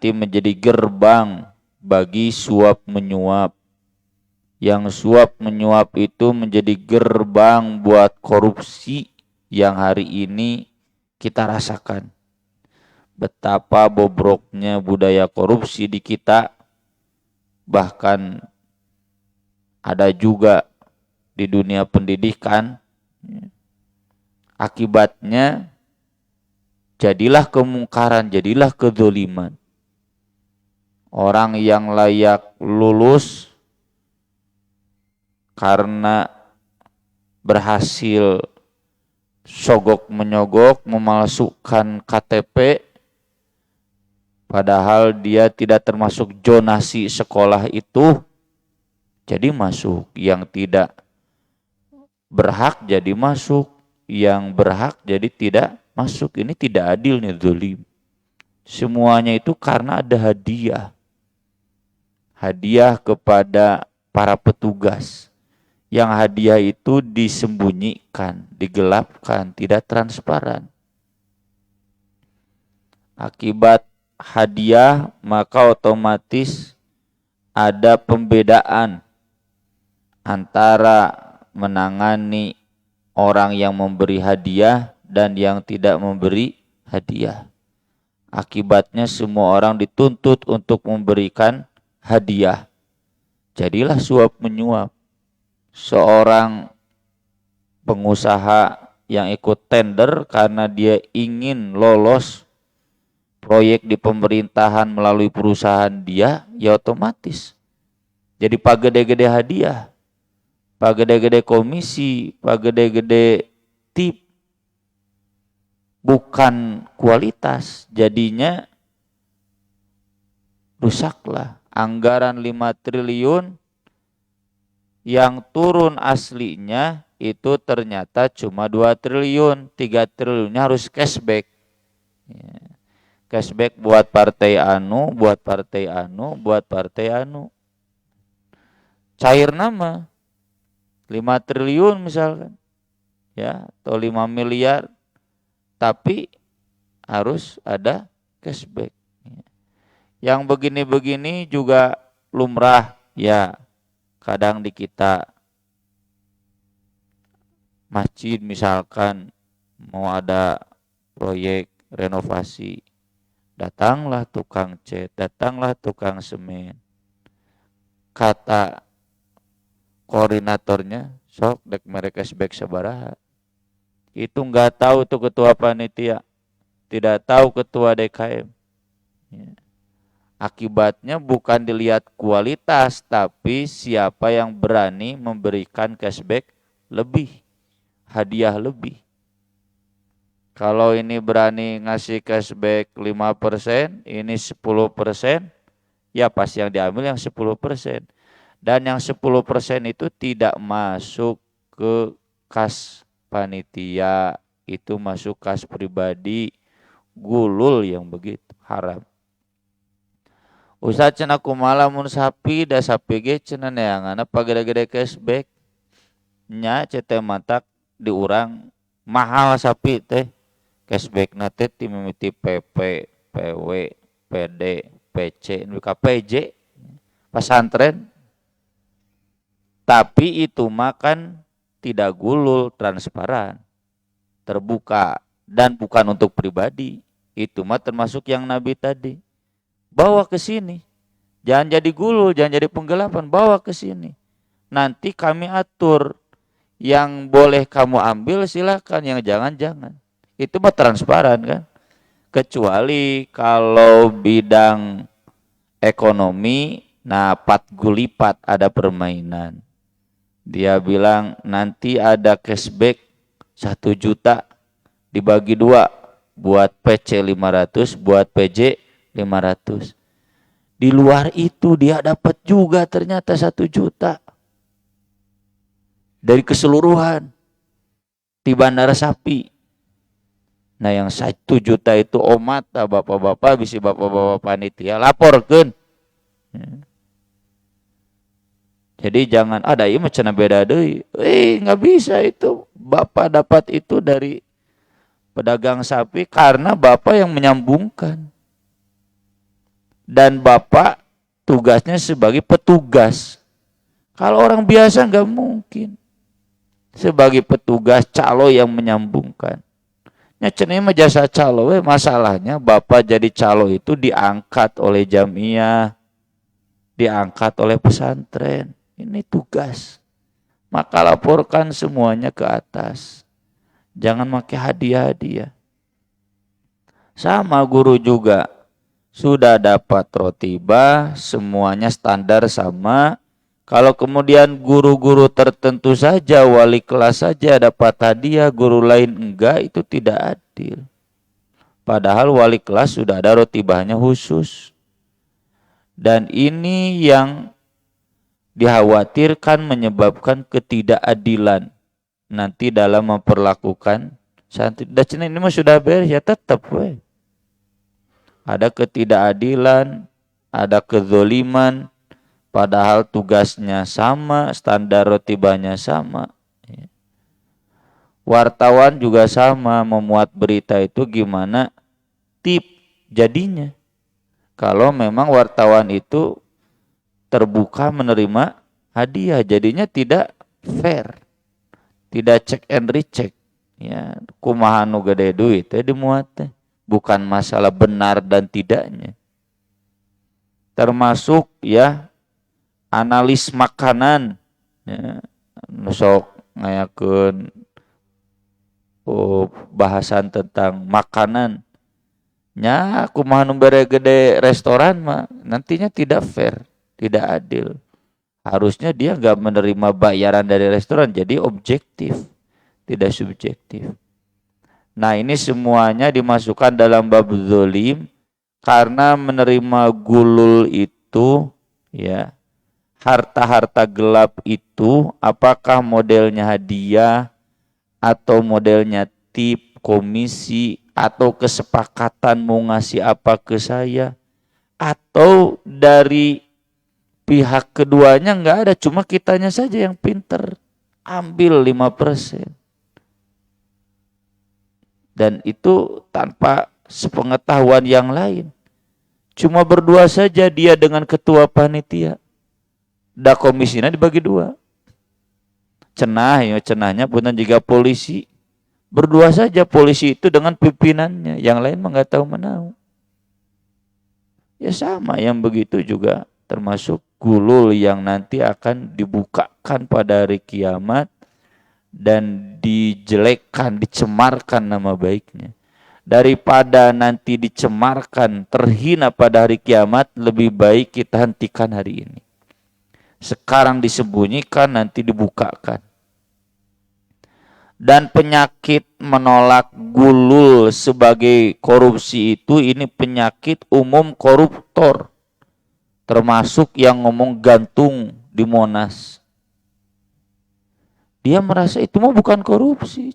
nanti menjadi gerbang bagi suap menyuap. Yang suap menyuap itu menjadi gerbang buat korupsi yang hari ini kita rasakan. Betapa bobroknya budaya korupsi di kita. Bahkan ada juga di dunia pendidikan. Akibatnya jadilah kemungkaran, jadilah kedzaliman. Orang yang layak lulus karena berhasil sogok menyogok, memalsukan KTP, padahal dia tidak termasuk zonasi sekolah itu, jadi masuk. Yang tidak berhak jadi masuk, yang berhak jadi tidak masuk. Ini tidak adil nih, zalim. Semuanya itu karena ada hadiah. Hadiah kepada para petugas. Yang hadiah itu disembunyikan, digelapkan, tidak transparan. Akibat hadiah maka otomatis ada pembedaan antara menangani orang yang memberi hadiah dan yang tidak memberi hadiah. Akibatnya semua orang dituntut untuk memberikan hadiah. Jadilah suap menyuap. Seorang pengusaha yang ikut tender karena dia ingin lolos proyek di pemerintahan melalui perusahaan dia, ya otomatis jadi pak gede-gede hadiah, pak gede-gede komisi, pak gede-gede tip, bukan kualitas. Jadinya rusaklah anggaran 5 triliun yang turun aslinya itu ternyata cuma 2 triliun, 3 triliunnya harus cashback. Cashback buat partai anu, buat partai anu, buat partai anu. Cair nama 5 triliun misalkan, ya, atau 5 miliar, tapi harus ada cashback. Yang begini-begini juga lumrah, ya. Kadang di kita masjid misalkan mau ada proyek renovasi, datanglah tukang cat, datanglah tukang semen. Kata koordinatornya, sok dek mereka cashback sabaraha. Itu nggak tahu tuh ketua panitia, tidak tahu ketua DKM. Ya. Akibatnya bukan dilihat kualitas, tapi siapa yang berani memberikan cashback lebih, hadiah lebih. Kalau ini berani ngasih cashback 5%, ini 10%, ya pasti yang diambil yang 10%. Dan yang 10% itu tidak masuk ke kas panitia, itu masuk kas pribadi, gulul yang begitu, haram. Ustaz cenah kumaha mun sapi da sapi ge cenah neanganna pagede-gede cashback nya cete matak diurang mahal sapi teh cashbackna teh ti mimiti PP, PW, PD, PC, nu ka PJ pesantren. Tapi itu mah kan tidak gulul, transparan, terbuka, dan bukan untuk pribadi. Itu mah termasuk yang Nabi tadi. Bawa ke sini. Jangan jadi gulul, jangan jadi penggelapan, bawa ke sini. Nanti kami atur. Yang boleh kamu ambil silakan, yang jangan-jangan. Itu mah transparan kan. Kecuali kalau bidang ekonomi, nah patgulipat ada permainan. Dia bilang nanti ada cashback 1 juta dibagi 2, buat PC 500, buat PJ 500. Di luar itu dia dapat juga ternyata 1 juta dari keseluruhan di Bandara Sapi. Nah yang 1 juta itu omat bapak-bapak, bisi bapak-bapak panitia laporkan. Jadi jangan ada ieu mah cenah beda deui. Nggak bisa itu. Bapak dapat itu dari pedagang sapi karena bapak yang menyambungkan. dan bapak tugasnya sebagai petugas. Kalau orang biasa nggak mungkin. Sebagai petugas calo yang menyambungkan. Cenah mah jasa calo, masalahnya bapak jadi calo itu diangkat oleh jamiah, diangkat oleh pesantren. Ini tugas. Maka laporkan semuanya ke atas. Jangan pakai hadiah-hadiah. Sama guru juga. Sudah dapat rotibah, semuanya standar sama. Kalau kemudian guru-guru tertentu saja, wali kelas saja dapat hadiah, guru lain enggak, itu tidak adil. Padahal wali kelas sudah ada rotibahnya khusus. Dan ini yang dikhawatirkan menyebabkan ketidakadilan nanti dalam memperlakukan santri. Dan ini mah sudah beres ya, tetap ada ketidakadilan, ada kezoliman, padahal tugasnya sama, standar rotibahnya sama. Wartawan juga sama, memuat berita itu gimana tip jadinya. Kalau memang wartawan itu terbuka menerima hadiah, jadinya tidak fair, tidak check and recheck. Ya, kumaha nu gede duit dimuat bukan masalah benar dan tidaknya. Termasuk ya analis makanan, ya, nusok ngayakeun bahasan tentang makanan. Nya kumaha nu bere gede restoran mah nantinya tidak fair, tidak adil. Harusnya dia nggak menerima bayaran dari restoran, jadi objektif, tidak subjektif. Nah ini semuanya dimasukkan dalam bab zalim karena menerima gulul itu, ya, harta-harta gelap itu, apakah modelnya hadiah atau modelnya tip, komisi, atau kesepakatan mau ngasih apa ke saya, atau dari pihak keduanya nggak ada, cuma kitanya saja yang pinter ambil 5%. Dan itu tanpa sepengetahuan yang lain. Cuma berdua saja dia dengan ketua panitia. Da komisinya dibagi 2. Cenahnya punten juga polisi. Berdua saja polisi itu dengan pimpinannya. Yang lain mah nggak tahu menau. Ya sama yang begitu juga termasuk gulul yang nanti akan dibukakan pada hari kiamat dan dijelekkan, dicemarkan nama baiknya. Daripada nanti dicemarkan, terhina pada hari kiamat, lebih baik kita hentikan hari ini. Sekarang disembunyikan, nanti dibukakan. Dan penyakit menolak gulul sebagai korupsi itu, ini penyakit umum koruptor. Termasuk yang ngomong gantung di Monas. Dia merasa itu mah bukan korupsi.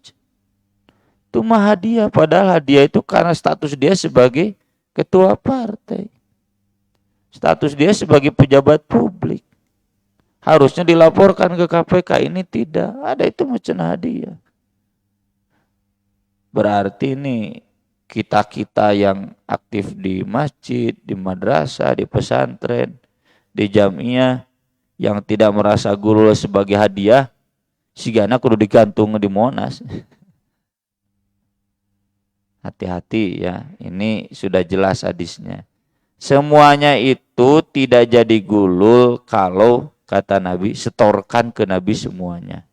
Itu mah hadiah. Padahal hadiah itu karena status dia sebagai ketua partai. Status dia sebagai pejabat publik. Harusnya dilaporkan ke KPK, ini tidak. Ada itu macam hadiah. Berarti ini kita-kita yang aktif di masjid, di madrasah, di pesantren, di jamiah, yang tidak merasa gulul sebagai hadiah, sigana kudu digantung di Monas. Hati-hati ya, ini sudah jelas hadisnya. Semuanya itu tidak jadi gulul kalau kata Nabi setorkan ke Nabi semuanya.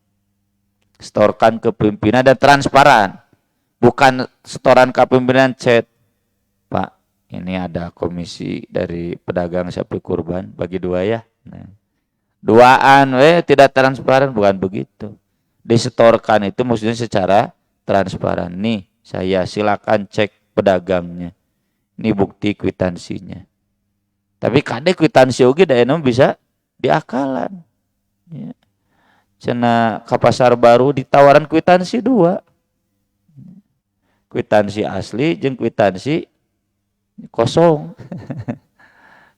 Setorkan ke pimpinan dan transparan. Bukan setoran ke pimpinan chat. Pak, ini ada komisi dari pedagang sapi kurban, bagi 2 ya. Nah. Duaan, tidak transparan, bukan begitu. Disetorkan itu maksudnya secara transparan. Nih, saya silakan cek pedagangnya. Ini bukti kwitansinya. Tapi kade kwitansi oge da enom bisa diakalan. Ya. Cenah ka pasar baru ditawaran kwitansi 2. Kwitansi asli jeung kwitansi kosong.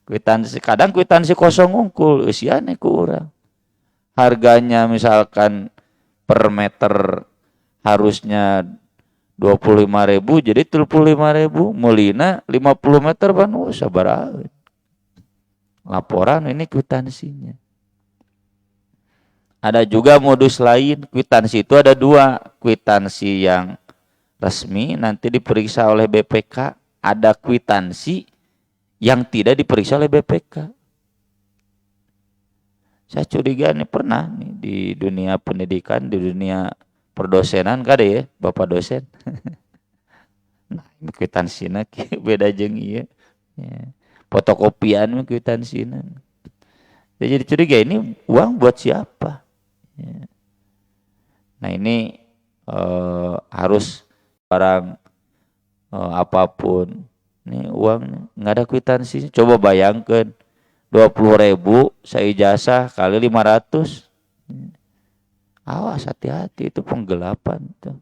Kwitansi kadang kwitansi kosong ngungkul eusiane ku urang. Harganya misalkan per meter harusnya 25.000 jadi 35.000, mulina 50 meter pan sabaraha. laporan, ini kwitansinya. Ada juga modus lain, kwitansi itu ada dua, kwitansi yang resmi nanti diperiksa oleh BPK, ada kwitansi yang tidak diperiksa oleh BPK. Saya curiga nih pernah nih di dunia pendidikan, di dunia perdosenan kada ya, Bapak dosen. Nah, kwitansinya beda jeung ieu. Ya. Fotokopian kwitansinya. Jadi curiga ini uang buat siapa? Ya. Nah ini harus barang apapun, ini uang nggak ada kwitansi. Coba bayangkan 20.000 saya ijazah kali 500. Awas, hati-hati, itu penggelapan tuh.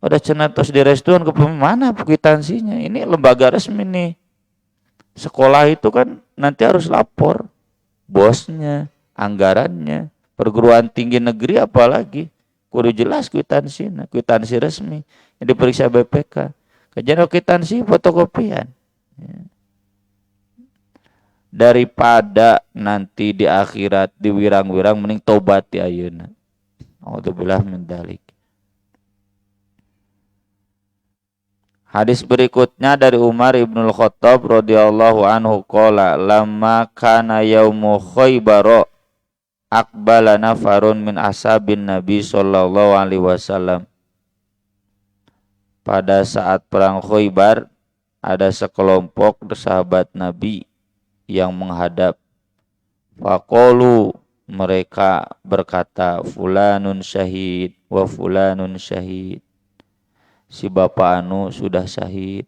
Udah cenah tos direstuan ke mana kwitansinya? Ini lembaga resmi nih. Sekolah itu kan nanti harus lapor bosnya, anggarannya, perguruan tinggi negeri apalagi kudu jelas kwitansinya, kwitansi resmi yang diperiksa BPK. Kejadian kwitansi fotokopian. Ya. Daripada nanti di akhirat diwirang-wirang mending tobat di ayeuna. A'udzubillah min dzalik. Hadis berikutnya dari Umar ibnul Khattab radhiyallahu anhu qala lamma kana yaumu Khaybar aqbala nafarun min ashabin Nabi sallallahu alaihi wasallam. Pada saat perang Khaybar ada sekelompok sahabat Nabi yang menghadap. Faqalu, mereka berkata, fulanun syahid wa fulanun syahid. Si bapak anu sudah syahid,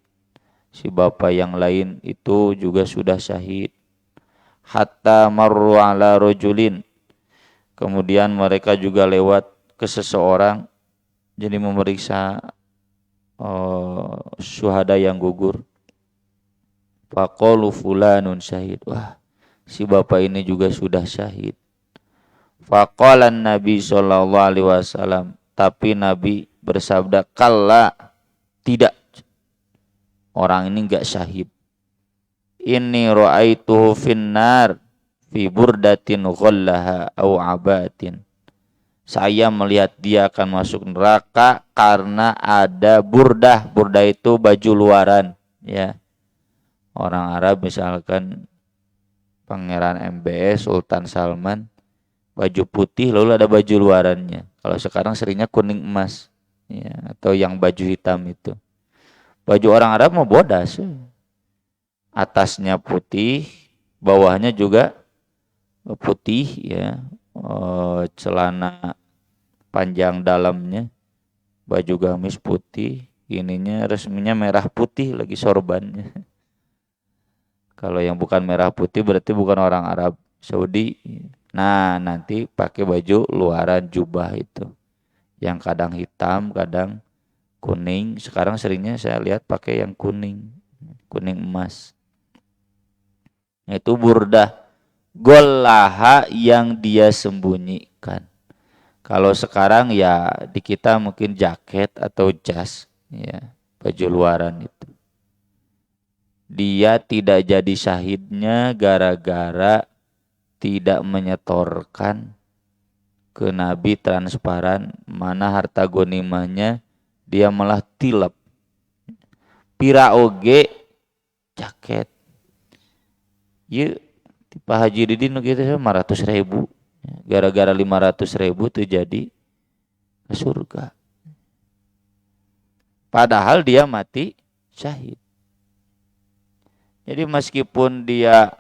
si bapak yang lain itu juga sudah syahid. Hatta marru ala rajulin, kemudian mereka juga lewat ke seseorang, jadi memeriksa syuhada yang gugur. Faqalu fulanun syahid, wah si bapak ini juga sudah syahid. Faqalan Nabi sallallahu alaihi wasallam, tapi Nabi bersabda, kalla, tidak, orang ini enggak syahid. Inni ra'aituhu finnar fi burdatin ghallaha au abatin. Saya melihat dia akan masuk neraka karena ada burdah. Burdah itu baju luaran, ya. Orang Arab misalkan Pangeran MBS, Sultan Salman, baju putih lalu ada baju luarannya. Kalau sekarang seringnya kuning emas. Ya, atau yang baju hitam itu. Baju orang Arab mau bodas. Atasnya putih, bawahnya juga putih ya. Celana panjang dalamnya, baju gamis putih, ininya resminya merah putih lagi sorbannya. Kalau yang bukan merah putih berarti bukan orang Arab Saudi. Nah, nanti pakai baju luaran jubah itu. Yang kadang hitam, kadang kuning. Sekarang seringnya saya lihat pakai yang kuning, kuning emas. Itu burdah golaha yang dia sembunyikan. Kalau sekarang ya di kita mungkin jaket atau jas, ya baju luaran itu. Dia tidak jadi syahidnya gara-gara tidak menyetorkan ke Nabi transparan mana harta gonimahnya, dia malah tilap. Pira oge jaket. Ye Pak Haji Didin gitu 500.000. Gara-gara 500.000 tuh jadi ke surga. Padahal dia mati syahid. Jadi meskipun dia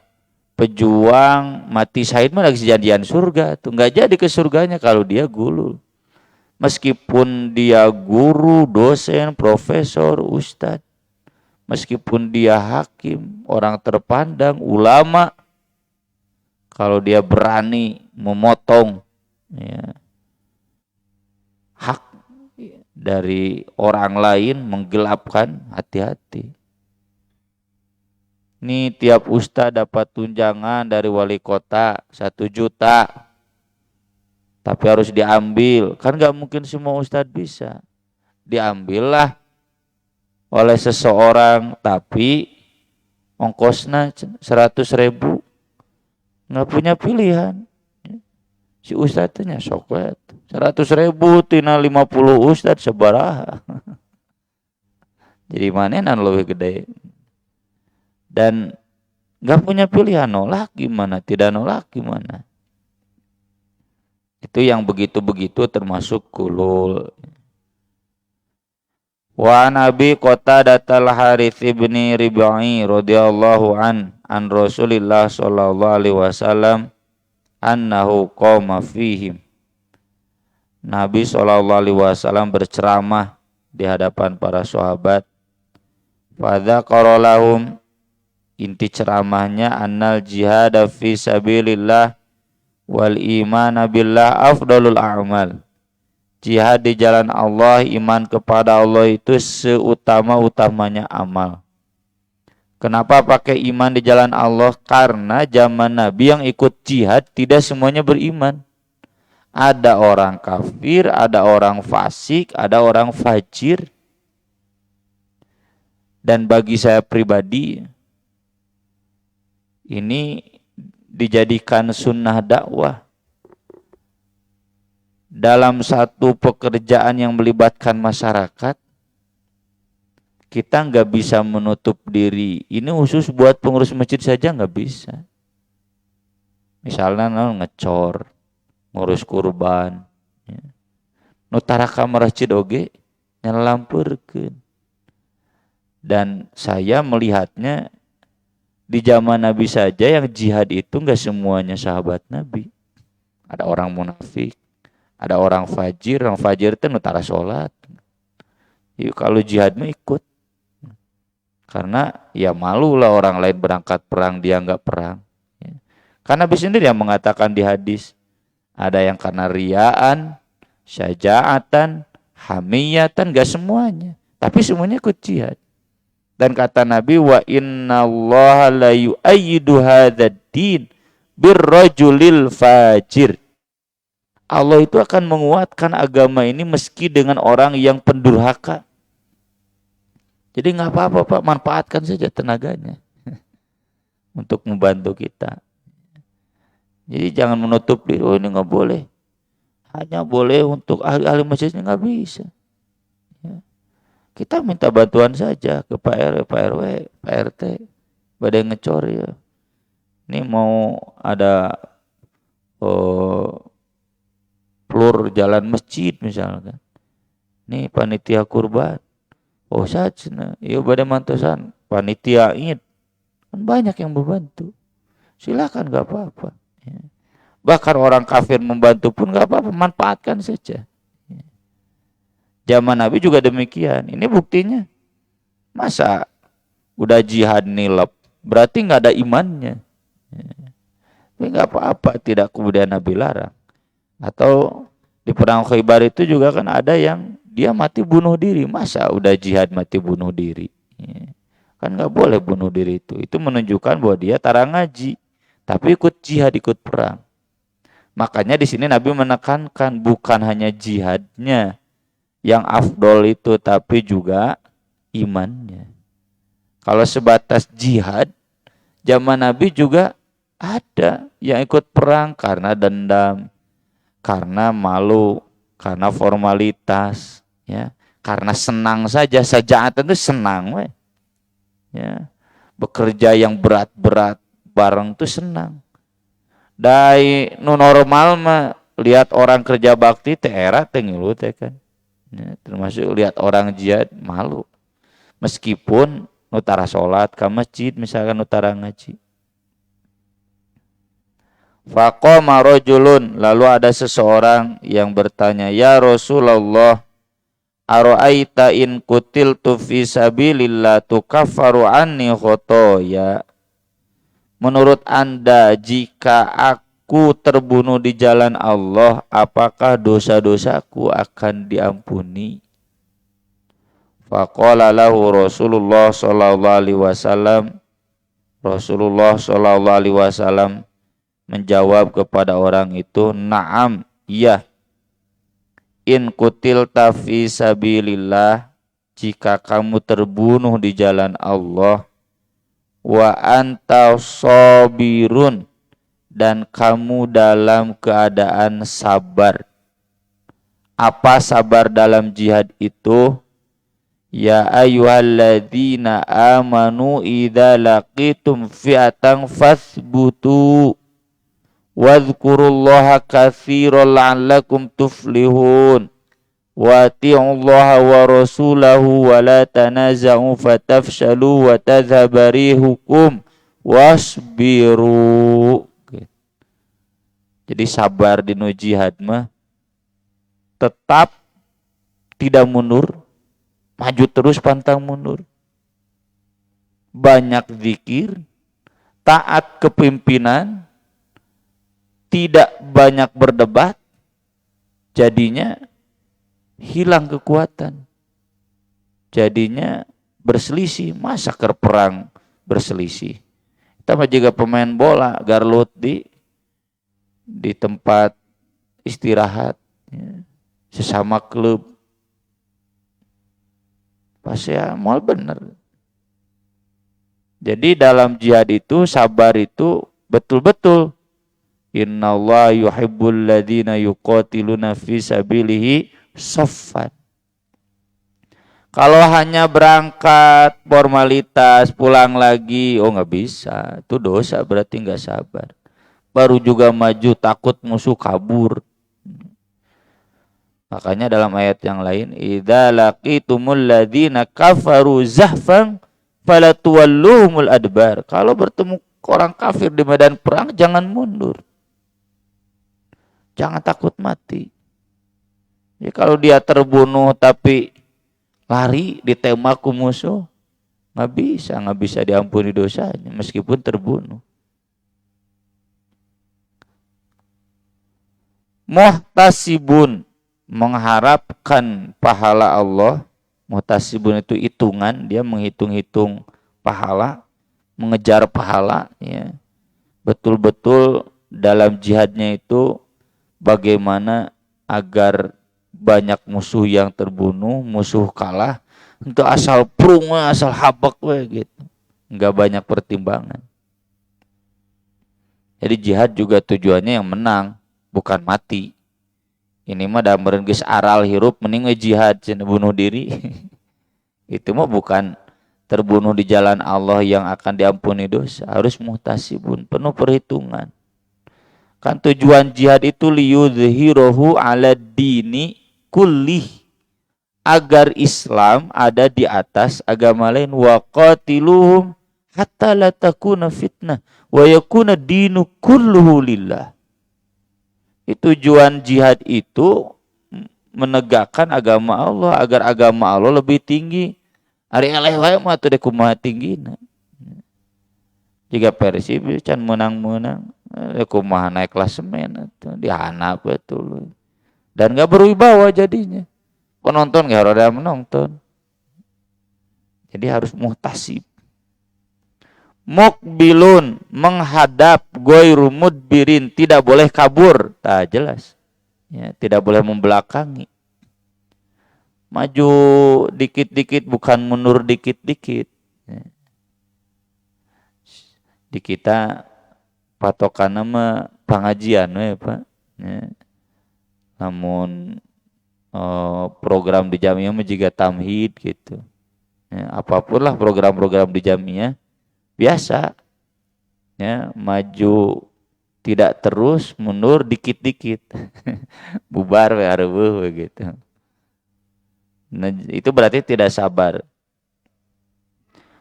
pejuang mati syahid mah lagi kejadian surga tuh, nggak jadi ke surganya kalau dia gulul. Meskipun dia guru, dosen, profesor, ustadz, meskipun dia hakim, orang terpandang, ulama, kalau dia berani memotong ya, hak dari orang lain, menggelapkan, hati-hati. Nih tiap ustaz dapat tunjangan dari wali kota 1 juta. Tapi harus diambil. Kan gak mungkin semua ustaz bisa. Diambillah oleh seseorang. Tapi ongkosna 100.000, nggak punya pilihan. Si ustadznya sok 100.000 tina 50 ustadz sabaraha. Jadi manenan lebih gede. Dan nggak punya pilihan, nolak gimana, tidak nolak gimana. Itu yang begitu-begitu termasuk kulul. Wa Nabi Qatadah al-Harits bin Rib'i radhiyallahu an Rasulillah sallallahu alaihi wasallam annahu qama fihim. Nabi sallallahu alaihi wasallam berceramah di hadapan para sahabat. Fadzakara lahum, inti ceramahnya annal jihad fi sabilillah wal iman billah afdalul a'mal. Jihad di jalan Allah, iman kepada Allah itu seutama-utamanya amal. Kenapa pakai iman di jalan Allah? Karena zaman Nabi yang ikut jihad tidak semuanya beriman. Ada orang kafir, ada orang fasik, ada orang fajir. Dan bagi saya pribadi, ini dijadikan sunnah dakwah. Dalam satu pekerjaan yang melibatkan masyarakat, kita nggak bisa menutup diri. Ini khusus buat pengurus masjid saja nggak bisa. Misalnya ngecor, ngurus kurban, ya. Nutaraka masjid oge nyelampurkeun. Dan saya melihatnya di zaman Nabi saja yang jihad itu nggak semuanya sahabat Nabi. Ada orang munafik, ada orang fajir itu nutara sholat. Yuk kalau jihad mah ikut. Karena ya malu lah orang lain berangkat perang, dia nggak perang. Karena Nabi sendiri yang mengatakan di hadis, ada yang karena riaan, syaja'atan, hamiyatan, gak semuanya. Tapi semuanya ikut jihad. Dan kata Nabi, wa innallaha la yu'ayyidu hadzal din birrajulil fajir. Allah itu akan menguatkan agama ini meski dengan orang yang pendurhaka. Jadi nggak apa-apa Pak, manfaatkan saja tenaganya untuk membantu kita. Jadi jangan menutup diri, oh ini nggak boleh. Hanya boleh untuk ahli-ahli masjidnya, nggak bisa. Ya. Kita minta bantuan saja ke Pak RW, Pak RW, Pak RT, badai ngecor ya. Ini mau ada pelur jalan masjid misalkan. Nih panitia kurban. Oh saja, iya badai mantusan panitia Id. Kan banyak yang membantu. Silakan nggak apa-apa. Ya. Bahkan orang kafir membantu pun nggak apa-apa, manfaatkan saja. Ya. Zaman Nabi juga demikian. Ini buktinya. Masa udah jihad nilap, berarti nggak ada imannya. Ya. Tapi nggak apa-apa, tidak kemudian Nabi larang. Atau di perang Khaybar itu juga kan ada yang dia mati bunuh diri. Masa udah jihad mati bunuh diri? Ya. Kan nggak boleh bunuh diri itu. Itu menunjukkan bahwa dia tara ngaji, tapi ikut jihad, ikut perang. Makanya di sini Nabi menekankan bukan hanya jihadnya yang afdol itu, tapi juga imannya. Kalau sebatas jihad, zaman Nabi juga ada yang ikut perang karena dendam, karena malu, karena formalitas, ya, karena senang saja. Sajaatan itu senang, we. Ya, bekerja yang berat-berat bareng itu senang. Dari nu normal mah lihat orang kerja bakti teh era teh ngilu teh kan. Ya, termasuk lihat orang jihad malu. Meskipun nutara sholat ke masjid misalkan nutara ngaji. Faqama rajulun, lalu ada seseorang yang bertanya, "Ya Rasulullah, ara'aita in qutiltu fi sabilillah tukaffaru anni khotoya?" Menurut Anda, jika aku terbunuh di jalan Allah, apakah dosa-dosaku akan diampuni? Faqala lahu Rasulullah sallallahu alaihi wasallam, Rasulullah sallallahu alaihi wasallam menjawab kepada orang itu, "Na'am, iya. In qutilta fi sabilillah, jika kamu terbunuh di jalan Allah, wa anta sabirun, dan kamu dalam keadaan sabar. Apa sabar dalam jihad itu? Ya ayyuhalladzina amanu idza laqitum fi'atan fathbutu wadhkurullaha katsiran la'allakum tuflihun wa ati'ullaha wa rasulahu wa la tanaza'u fatafshalu wa tadhhaba rihukum wasbiru. Jadi sabar di nu jihad mah tetap tidak mundur, maju terus pantang mundur. Banyak zikir, taat kepimpinan, tidak banyak berdebat, jadinya hilang kekuatan. Jadinya berselisih, masa keur perang berselisih. Kita mah juga pemain bola, garlut di tempat istirahat, ya, sesama klub. Pas ya mal bener. Jadi dalam jihad itu sabar itu betul-betul innallaha yuhibbul ladzina yuqatiluna fi sabilihi shaffan. Kalau hanya berangkat formalitas pulang lagi, oh nggak bisa, itu dosa, berarti nggak sabar. Baru juga maju takut musuh kabur. Makanya dalam ayat yang lain, idza laqitumul ladzina kafaru zahfan fala tuwalluhumul adbar. Kalau bertemu orang kafir di medan perang, jangan mundur. Jangan takut mati. Ya, kalau dia terbunuh tapi lari ditembak ku musuh, nggak bisa diampuni dosanya meskipun terbunuh. Muhtasibun, mengharapkan pahala Allah. Muhtasibun itu hitungan, dia menghitung-hitung pahala, mengejar pahala, ya. Betul-betul dalam jihadnya itu bagaimana agar banyak musuh yang terbunuh, musuh kalah, untuk asal prung, asal habak we gitu. Enggak banyak pertimbangan. Jadi jihad juga tujuannya yang menang, bukan mati. Ini mah da meureun geus aral hirup mending jihad cenah bunuh diri. Itu mah bukan terbunuh di jalan Allah yang akan diampuni dosa, harus muhtasibun, penuh perhitungan. Kan tujuan jihad itu liyudhhirahu 'ala dini kullih, agar Islam ada di atas agama lain. Wa qatiluhum hatta la takuna fitnah wa yakuna dinu kulluhu lillah. Tujuan jihad itu menegakkan agama Allah, agar agama Allah lebih tinggi. Ari eleh wae mah teu kumaha tinggina. Jika Persib can menang-menang, kumaha naik klasemen atuh dihanap betul. Dan enggak berwibawa jadinya. Penonton enggak ada menonton. Jadi harus muhtasib. Muqbilun, menghadap, ghairu mudbirin, tidak boleh kabur, tak jelas. Ya, tidak boleh membelakangi. Maju dikit-dikit, bukan mundur dikit-dikit. Ya. Di kita patokan nama pengajian, ya Pak. Ya. Namun program di jamiah juga tamhid gitu. Ya, apapun lah program-program di jamiah. Biasa, ya, maju tidak terus, mundur dikit-dikit, bubar hareueuh begitu. Nah, itu berarti tidak sabar.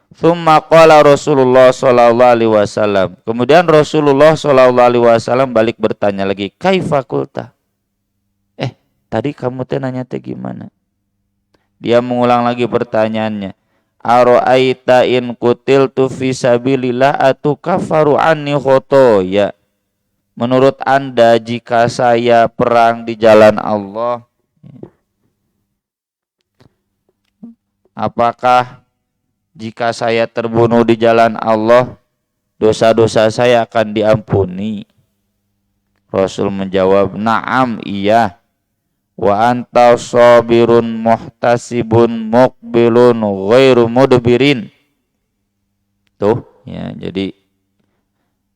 Tsumma qala Rasulullah sallallahu alaihi wasallam. Kemudian Rasulullah sallallahu alaihi wasallam balik bertanya lagi, kaifa qulta? Tadi kamu teh nanya teh gimana? Dia mengulang lagi pertanyaannya. Aro'aita in qutiltu fi sabilillah atukafaru anni khotoya. Menurut Anda jika saya perang di jalan Allah, apakah jika saya terbunuh di jalan Allah, dosa-dosa saya akan diampuni? Rasul menjawab, na'am, iya. Wa anta sabirun muhtasibun muqbilun ghairu mudbirin. Tuh Ya, jadi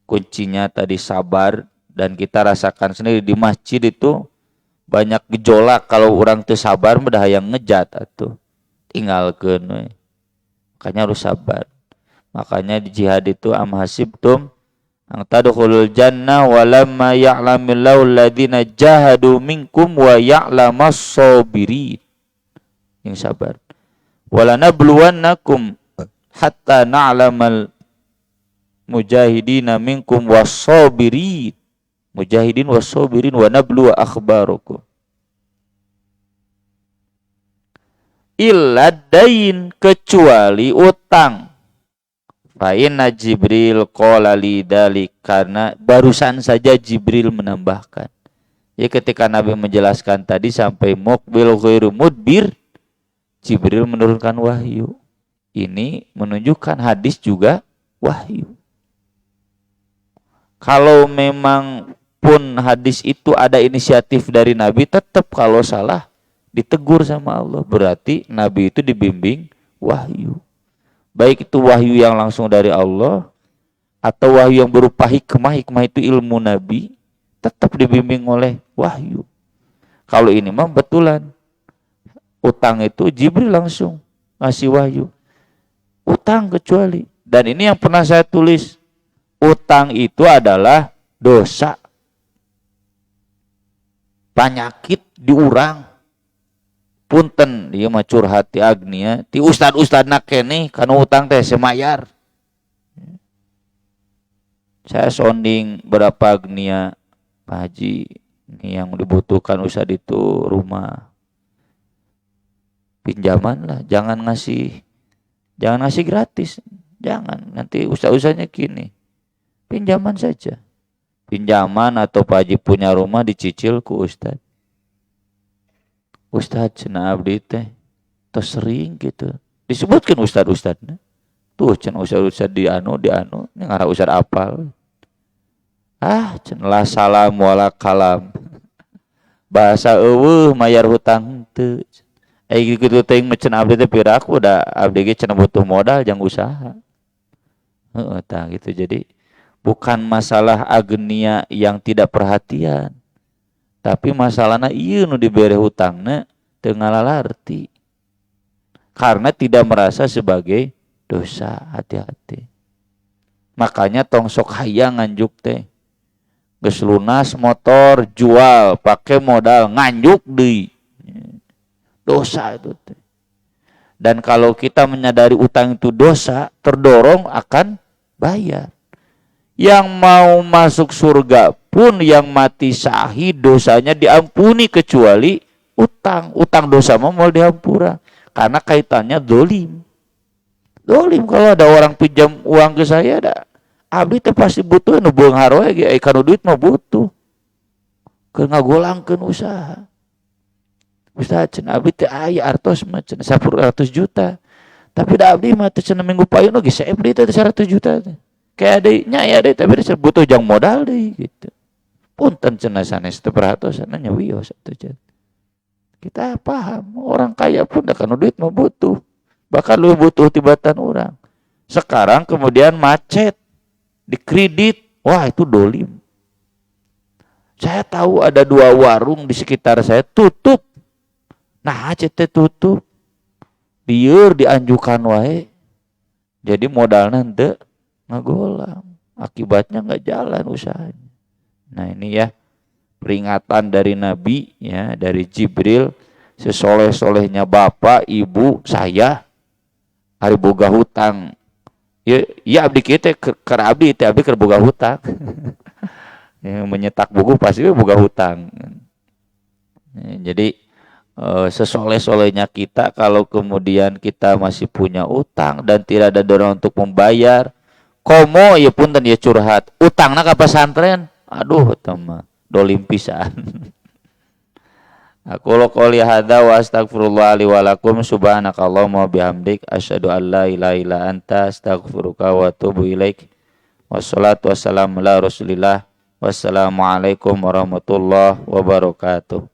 kuncinya tadi sabar, dan kita rasakan sendiri di masjid itu banyak gejolak. Kalau orang tuh sabar mudah yang ngejat atuh. Tinggalkeun we. Makanya harus sabar. Makanya di jihad itu am hasibtum ang tadkhulul jannah wa lamma ya'lamillahu alladziina jahadu minkum wa ya'lamas sabirin. Yang sabar. Wala nabluwannakum hatta na'lamal mujahidina minkum was-sabirin. Mujahidin was-sabirin wa nabluwa akhbarakum. Illa dain, kecuali utang. Fa inna Jibril qala li dzalik, karena barusan saja Jibril menambahkan. Ya, ketika Nabi menjelaskan tadi sampai muqbil ghairu mudbir, Jibril menurunkan wahyu. Ini menunjukkan hadis juga wahyu. Kalau memang pun hadis itu ada inisiatif dari Nabi, tetap kalau salah ditegur sama Allah. Berarti Nabi itu dibimbing wahyu. Baik itu wahyu yang langsung dari Allah atau wahyu yang berupa hikmah. Hikmah itu ilmu Nabi, tetap dibimbing oleh wahyu. Kalau ini mah betulan. Utang itu Jibril langsung ngasih wahyu. Utang kecuali. Dan ini yang pernah saya tulis. Utang itu adalah dosa. Penyakit diurang. Punten dia mah curhat ti agnia, ti ustad-ustadna keneh kana utang teh semayar. Saya sounding berapa agnia, Pak Haji, ini yang dibutuhkan ustad itu rumah. Pinjaman lah, jangan ngasih gratis. Jangan, nanti ustad-ustadnya gini. Pinjaman saja. Pinjaman atau Pak Haji punya rumah dicicil ku ustad. Ustad cenah abdi teh tos sering gitu. Disebutkan ustad-ustadna. Tuh cenah ustad-ustad di anu ini ngarah ustad apal. Cenah la salam wala kalam. Bahasa eueuh mayar hutang teu. Kitu teh cenah abdi teh piraku da abdi ge cenah butuh modal jang usaha. Heeh tah gitu. Jadi bukan masalah agnia yang tidak perhatian, tapi masalahnya ieu nu dibere hutangna teu ngalalarti karena tidak merasa sebagai dosa. Hati-hati. Makanya tong sok hayang nganjuk teh. Geus lunas motor jual pakai modal nganjuk deui. Dosa itu teh. Dan kalau kita menyadari utang itu dosa, terdorong akan bayar. Yang mau masuk surga pun yang mati syahid dosanya diampuni kecuali utang. Utang dosa mah mau dihampura karena kaitannya dolim. Dolim kalau ada orang pinjam uang ke saya, ada abdi teh pasti butuh nu beung haroe ge kana duit mah butuh. Keur ngagolangkeun usaha. Ustaz cenah abdi teh aya artos mah cenah 100 juta. Tapi da abdi mah teh cenah minggu payun ge saya beli teh 100 juta teh. Kayak adanya ya deh, tapi dia butuh jang modal deh gitu. Punten cenah sanes teu perhatosan nya wios atuh cenah. Kita paham, orang kaya pun da kana duit mah butuh. Bahkan lu butuh tibatan orang. Sekarang kemudian macet, dikredit, wah itu dolim. Saya tahu ada 2 warung di sekitar saya tutup. Nah, macet teh tutup. Bieur dianjukan wae. Jadi modalna henteu ngagolang, akibatnya nggak jalan usahanya. Nah ini ya peringatan dari Nabi ya, dari Jibril, sesoleh-solehnya bapak, ibu, saya hari boga hutang. Ya abdi kita keur abdi teh abdi keur boga hutang. Yang menyetak buku pasti boga hutang. Jadi sesoleh-solehnya kita kalau kemudian kita masih punya utang dan tidak ada dorongan untuk membayar, komo ya punten ya curhat utangna ka pesantren, aduh teman dolim pisan. Aku qouli hadza wa astaghfirullah li wa lakum subhanakallahumma bihamdik asyhadu an la ilaha illa anta astaghfiruka wa atubu ilaik. Wassalatu wassalamu ala Rasulillah. Wassalamualaikum warahmatullahi wabarakatuh.